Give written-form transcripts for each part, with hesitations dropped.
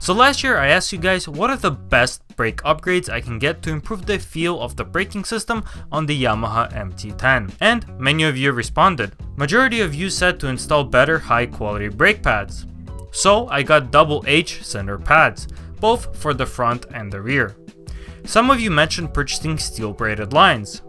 So last year I asked you guys what are the best brake upgrades I can get to improve the feel of the braking system on the Yamaha MT-10, and many of you responded. Majority of you said to install better high quality brake pads. So I got double H center pads, both for the front and the rear. Some of you mentioned purchasing steel braided lines.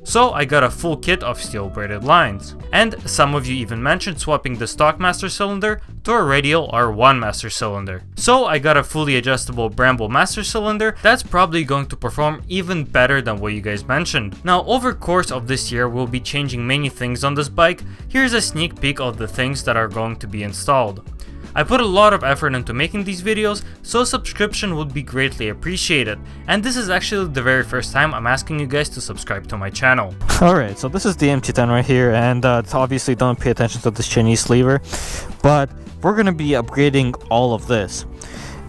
So I got a full kit of steel braided lines. And some of you even mentioned swapping the stock master cylinder to a radial R1 master cylinder. So I got a fully adjustable Brembo master cylinder that's probably going to perform even better than what you guys mentioned. Now over the course of this year we'll be changing many things on this bike. Here's a sneak peek of the things that are going to be installed. I put a lot of effort into making these videos, so subscription would be greatly appreciated. And this is actually the very first time I'm asking you guys to subscribe to my channel. Alright, so this is the MT-10 right here, and obviously don't pay attention to this Chinese lever, but we're going to be upgrading all of this.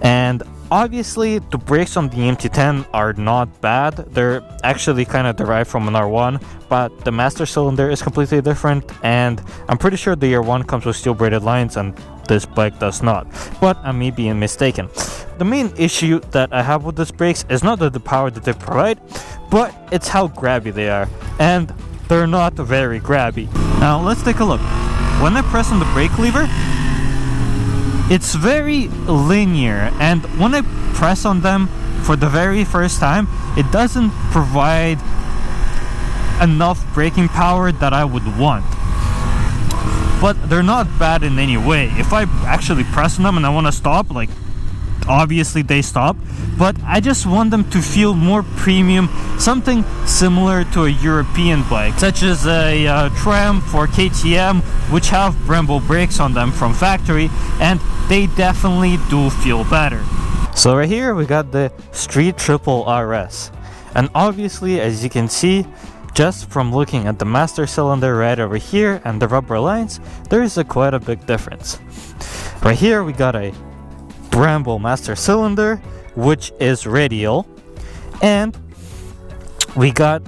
And obviously the brakes on the MT-10 are not bad, they're actually kind of derived from an R1, but the master cylinder is completely different, and I'm pretty sure the R1 comes with steel braided lines and this bike does not, but I may be mistaken. The main issue that I have with these brakes is not the power that they provide, but it's how grabby they are, and they're not very grabby. Now let's take a look. When I press on the brake lever, it's very linear, and when I press on them for the very first time, it doesn't provide enough braking power that I would want. But they're not bad in any way. If I actually press on them and I want to stop, like, obviously they stop, but I just want them to feel more premium, something similar to a European bike, such as a Triumph or KTM, which have Brembo brakes on them from factory, and they definitely do feel better. So right here we got the Street Triple RS, and obviously, as you can see, just from looking at the master cylinder right over here and the rubber lines, there is quite a big difference. Right here we got a Brembo master cylinder, which is radial, and we got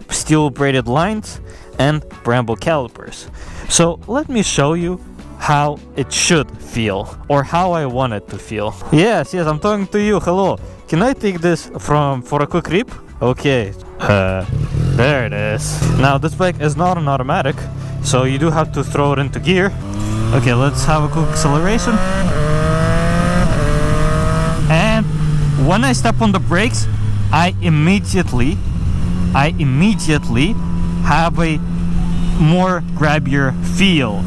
steel braided lines and Brembo calipers. So let me show you how it should feel, or how I want it to feel. Yes, I'm talking to you. Hello. Can I take this for a quick rip? Okay. There it is. Now this bike is not an automatic, so you do have to throw it into gear. Okay, let's have a quick acceleration. And when I step on the brakes, I immediately have a more grabbier feel.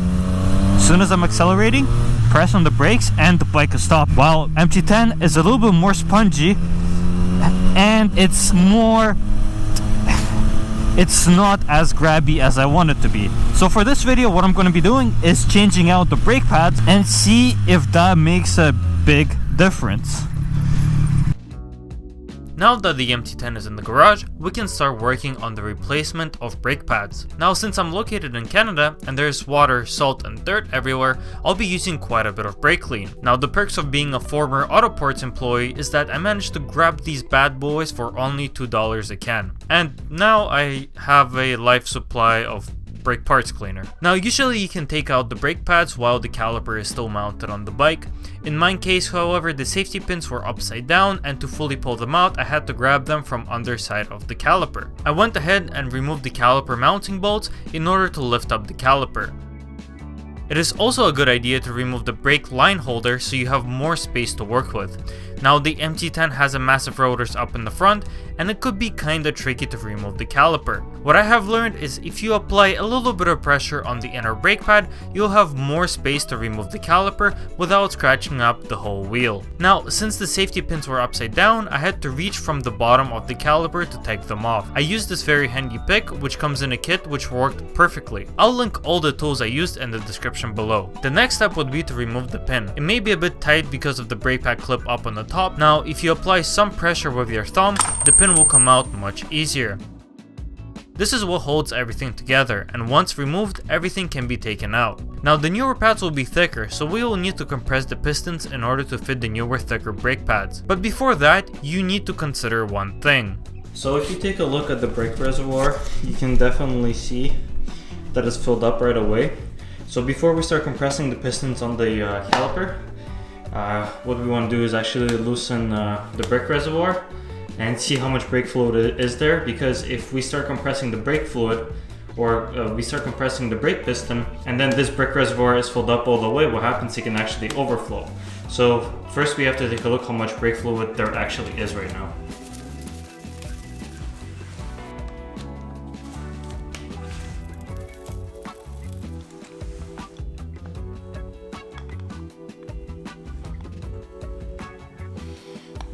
As soon as I'm accelerating, press on the brakes and the bike is stopped. While MT-10 is a little bit more spongy, and it's not as grabby as I want it to be. So for this video, what I'm going to be doing is changing out the brake pads and see if that makes a big difference. Now that the MT-10 is in the garage, we can start working on the replacement of brake pads. Now since I'm located in Canada and there's water, salt and dirt everywhere, I'll be using quite a bit of brake clean. Now the perks of being a former Autoports employee is that I managed to grab these bad boys for only $2 a can. And now I have a life supply of brake parts cleaner. Now usually you can take out the brake pads while the caliper is still mounted on the bike. In my case, however, the safety pins were upside down, and to fully pull them out I had to grab them from underside of the caliper. I went ahead and removed the caliper mounting bolts in order to lift up the caliper. It is also a good idea to remove the brake line holder so you have more space to work with. Now the MT-10 has a massive rotors up in the front, and it could be kinda tricky to remove the caliper. What I have learned is if you apply a little bit of pressure on the inner brake pad, you'll have more space to remove the caliper without scratching up the whole wheel. Now since the safety pins were upside down, I had to reach from the bottom of the caliper to take them off. I used this very handy pick which comes in a kit which worked perfectly. I'll link all the tools I used in the description below. The next step would be to remove the pin. It may be a bit tight because of the brake pad clip up on the top. Now if you apply some pressure with your thumb, the pin will come out much easier. This is what holds everything together, and once removed, everything can be taken out. Now the newer pads will be thicker, so we will need to compress the pistons in order to fit the newer thicker brake pads. But before that, you need to consider one thing. So if you take a look at the brake reservoir, you can definitely see that it's filled up right away. So before we start compressing the pistons on the caliper, what we want to do is actually loosen the brake reservoir and see how much brake fluid is there, because if we start compressing the brake fluid, or we start compressing the brake piston, and then this brake reservoir is filled up all the way, what happens, it can actually overflow. So first we have to take a look how much brake fluid there actually is right now.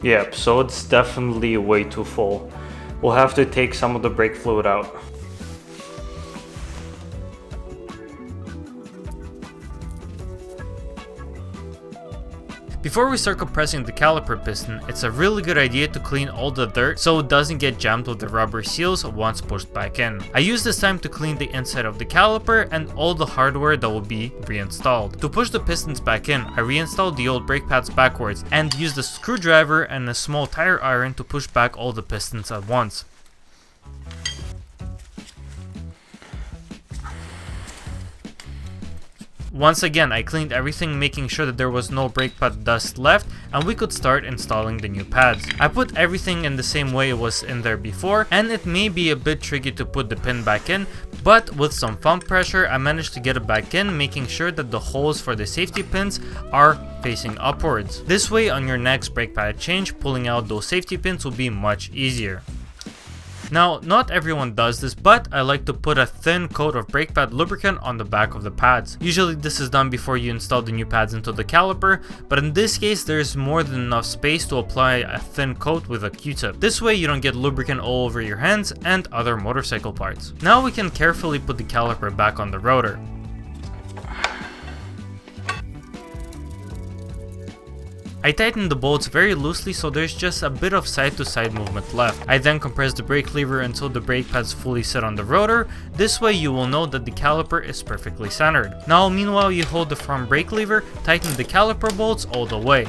Yep, so it's definitely way too full. We'll have to take some of the brake fluid out. Before we start compressing the caliper piston, it's a really good idea to clean all the dirt so it doesn't get jammed with the rubber seals once pushed back in. I use this time to clean the inside of the caliper and all the hardware that will be reinstalled. To push the pistons back in, I reinstalled the old brake pads backwards and used a screwdriver and a small tire iron to push back all the pistons at once. Once again, I cleaned everything, making sure that there was no brake pad dust left and we could start installing the new pads. I put everything in the same way it was in there before, and it may be a bit tricky to put the pin back in, but with some thumb pressure I managed to get it back in, making sure that the holes for the safety pins are facing upwards. This way on your next brake pad change, pulling out those safety pins will be much easier. Now, not everyone does this, but I like to put a thin coat of brake pad lubricant on the back of the pads. Usually this is done before you install the new pads into the caliper, but in this case there's more than enough space to apply a thin coat with a Q-tip. This way you don't get lubricant all over your hands and other motorcycle parts. Now we can carefully put the caliper back on the rotor. I tightened the bolts very loosely so there's just a bit of side-to-side movement left. I then compressed the brake lever until the brake pads fully sit on the rotor. This way you will know that the caliper is perfectly centered. Now meanwhile you hold the front brake lever, tighten the caliper bolts all the way.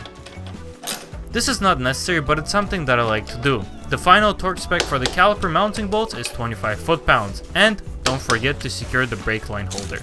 This is not necessary, but it's something that I like to do. The final torque spec for the caliper mounting bolts is 25 foot-pounds, and don't forget to secure the brake line holder.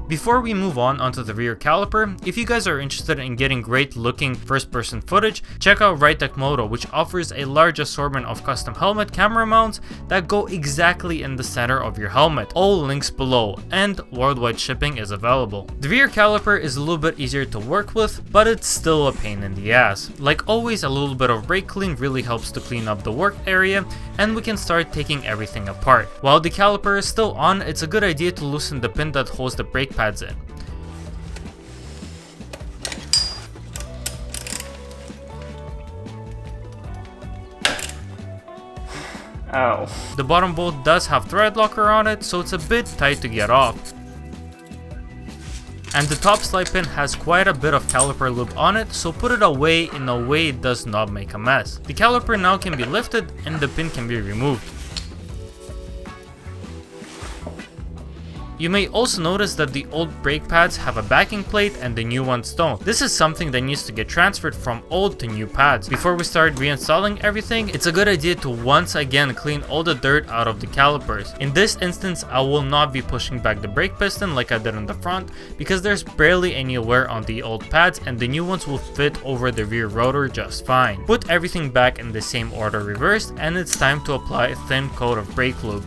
Before we move on onto the rear caliper, if you guys are interested in getting great looking first person footage, check out Ridetech Moto, which offers a large assortment of custom helmet camera mounts that go exactly in the center of your helmet. All links below, and worldwide shipping is available. The rear caliper is a little bit easier to work with, but it's still a pain in the ass. Like always, a little bit of brake clean really helps to clean up the work area, and we can start taking everything apart. While the caliper is still on, it's a good idea to loosen the pin that holds the brake pads in. Ow. The bottom bolt does have thread locker on it, so it's a bit tight to get off. And the top slide pin has quite a bit of caliper lube on it, so put it away in a way it does not make a mess. The caliper now can be lifted and the pin can be removed. You may also notice that the old brake pads have a backing plate and the new ones don't. This is something that needs to get transferred from old to new pads. Before we start reinstalling everything, it's a good idea to once again clean all the dirt out of the calipers. In this instance, I will not be pushing back the brake piston like I did on the front, because there's barely any wear on the old pads and the new ones will fit over the rear rotor just fine. Put everything back in the same order reversed, and it's time to apply a thin coat of brake lube.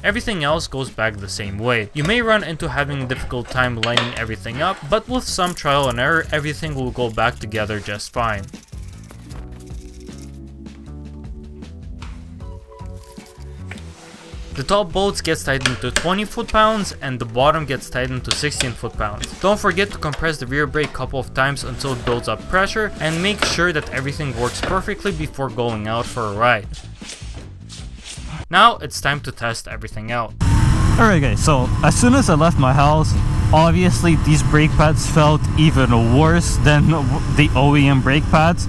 Everything else goes back the same way. You may run into having a difficult time lining everything up, but with some trial and error, everything will go back together just fine. The top bolts gets tightened to 20 foot-pounds and the bottom gets tightened to 16 foot-pounds. Don't forget to compress the rear brake a couple of times until it builds up pressure, and make sure that everything works perfectly before going out for a ride. Now it's time to test everything out. Alright guys, so as soon as I left my house, obviously these brake pads felt even worse than the OEM brake pads.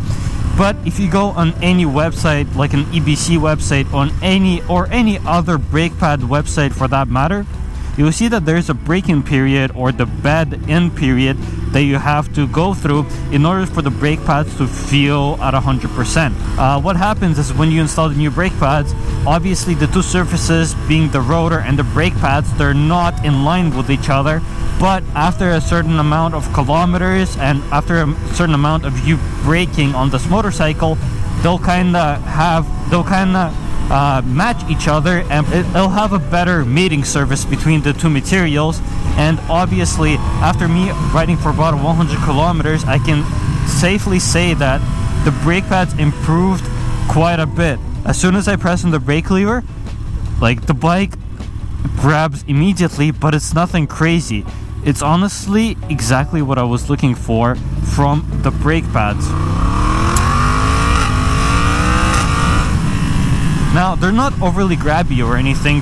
But if you go on any website, like an EBC website, on any other brake pad website for that matter, you'll see that there's a break-in period or the bed-in period that you have to go through in order for the brake pads to feel at 100%. What happens is when you install the new brake pads, obviously the two surfaces, being the rotor and the brake pads, they're not in line with each other. But after a certain amount of kilometers and after a certain amount of you braking on this motorcycle, they'll kind of match each other, and it'll have a better mating surface between the two materials. And obviously, after me riding for about 100 kilometers, I can safely say that the brake pads improved quite a bit. As soon as I press on the brake lever, like, the bike grabs immediately, but it's nothing crazy. It's honestly exactly what I was looking for from the brake pads. Now, they're not overly grabby or anything.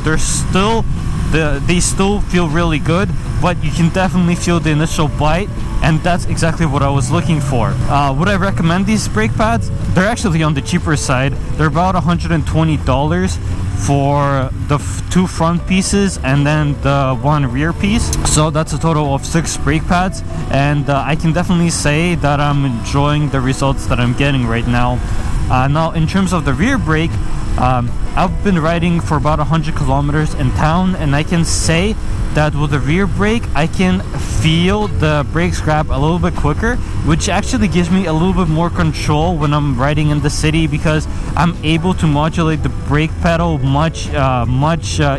They still feel really good, but you can definitely feel the initial bite, and that's exactly what I was looking for. Would I recommend these brake pads? They're actually on the cheaper side. They're about $120 for the two front pieces and then the one rear piece. So that's a total of 6 brake pads, and I can definitely say that I'm enjoying the results that I'm getting right now. Now, in terms of the rear brake, I've been riding for about 100 kilometers in town, and I can say that with the rear brake, I can feel the brakes grab a little bit quicker, which actually gives me a little bit more control when I'm riding in the city, because I'm able to modulate the brake pedal much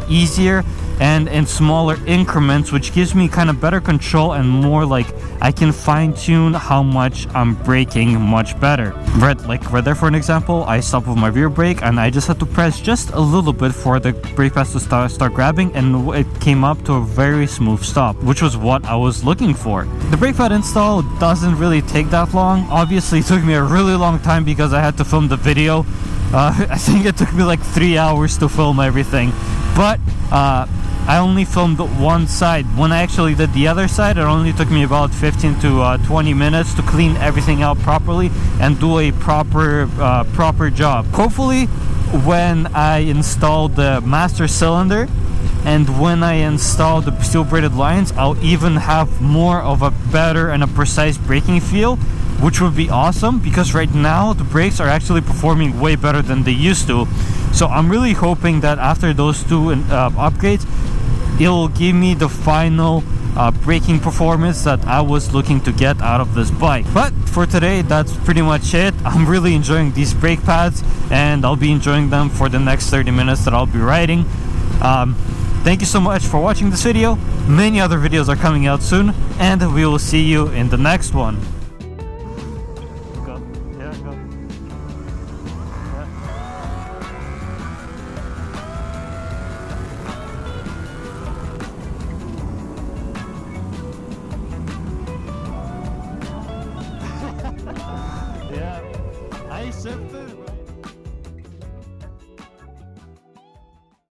easier and in smaller increments, which gives me kind of better control and more like I can fine-tune how much I'm braking much better. Right there, for an example, I stopped with my rear brake and I just had to press just a little bit for the brake pads to start grabbing, and it came up to a very smooth stop, which was what I was looking for. The brake pad install doesn't really take that long. Obviously, it took me a really long time because I had to film the video. I think it took me like 3 hours to film everything, but I only filmed one side. When I actually did the other side, it only took me about 15 to 20 minutes to clean everything out properly and do a proper job. Hopefully, when I install the master cylinder and when I install the steel braided lines, I'll even have more of a better and a precise braking feel, which would be awesome, because right now the brakes are actually performing way better than they used to. So I'm really hoping that after those two upgrades, it'll give me the final braking performance that I was looking to get out of this bike. But for today, that's pretty much it. I'm really enjoying these brake pads, and I'll be enjoying them for the next 30 minutes that I'll be riding. Thank you so much for watching this video. Many other videos are coming out soon, and we will see you in the next one. Yeah, I accept it.